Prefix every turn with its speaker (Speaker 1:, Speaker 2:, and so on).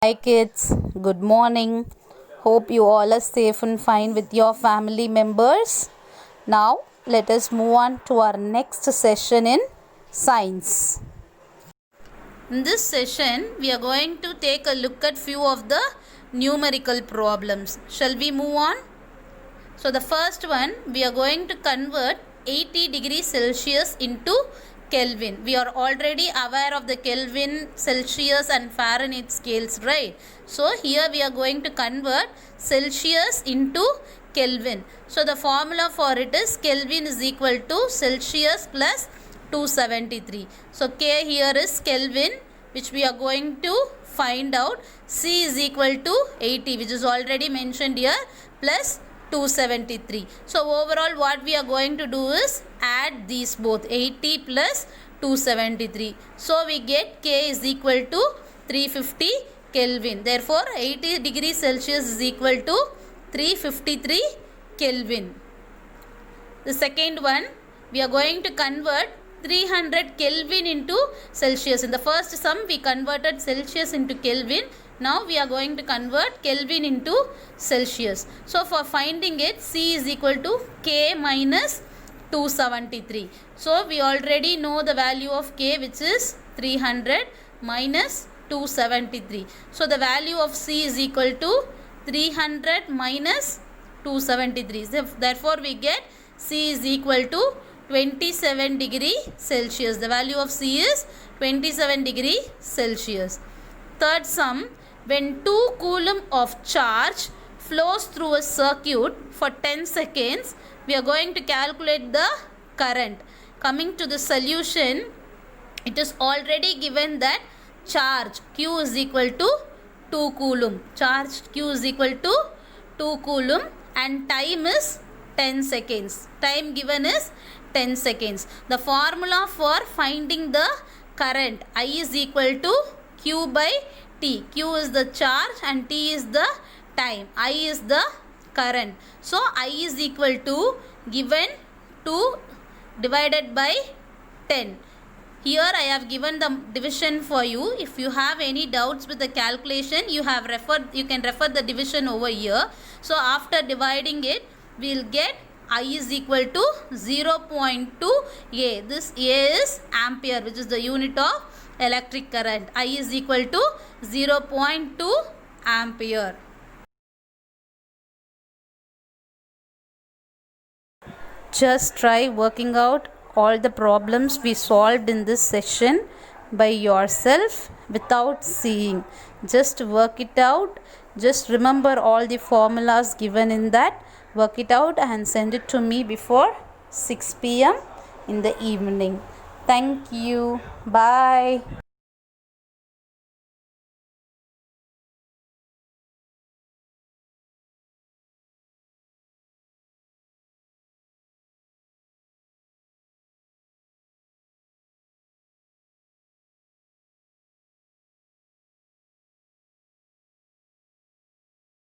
Speaker 1: Hi kids, good morning. Hope you all are safe and fine with your family members. Now let us move on to our next session in science. In this session, we are going to take a look at few of the numerical problems. Shall we move on? So the first one, we are going to convert 80 degrees Celsius into Kelvin. We are already aware of the Kelvin, Celsius and Fahrenheit scales, right? So here we are going to convert Celsius into Kelvin. So the formula for it is Kelvin is equal to Celsius plus 273. So K here is Kelvin, which we are going to find out. C is equal to 80, which is already mentioned here, plus 273. So overall what we are going to do is add these both, 80 plus 273. So we get K is equal to 350 Kelvin. Therefore 80 degrees Celsius is equal to 353 Kelvin. The second one, we are going to convert 300 Kelvin into Celsius. In the first sum we converted Celsius into Kelvin. Now we are going to convert Kelvin into Celsius. So for finding it, C is equal to K minus 273. So we already know the value of K, which is 300 minus 273. So the value of C is equal to 300 minus 273. Therefore we get C is equal to 27 degree Celsius. The value of C is 27 degree Celsius. Third sum, when 2 coulomb of charge flows through a circuit for 10 seconds, we are going to calculate the current. Coming to the solution, it is already given that charge Q is equal to 2 coulomb. Charge Q is equal to 2 coulomb and time is 10 seconds. Time given is 10 seconds. The formula for finding the current, I is equal to Q by T. Q is the charge and T is the time. I is the current. So I is equal to given 2 divided by 10. Here I have given the division for you. If you have any doubts with the calculation, you can refer the division over here. So after dividing it, we will get I is equal to 0.2 A. This A is ampere, which is the unit of electric current. I is equal to 0.2 ampere. Just try working out all the problems we solved in this session by yourself without seeing. Just work it out. Just remember all the formulas given in that. Work it out and send it to me before 6 p.m. in the evening. Thank you. Bye.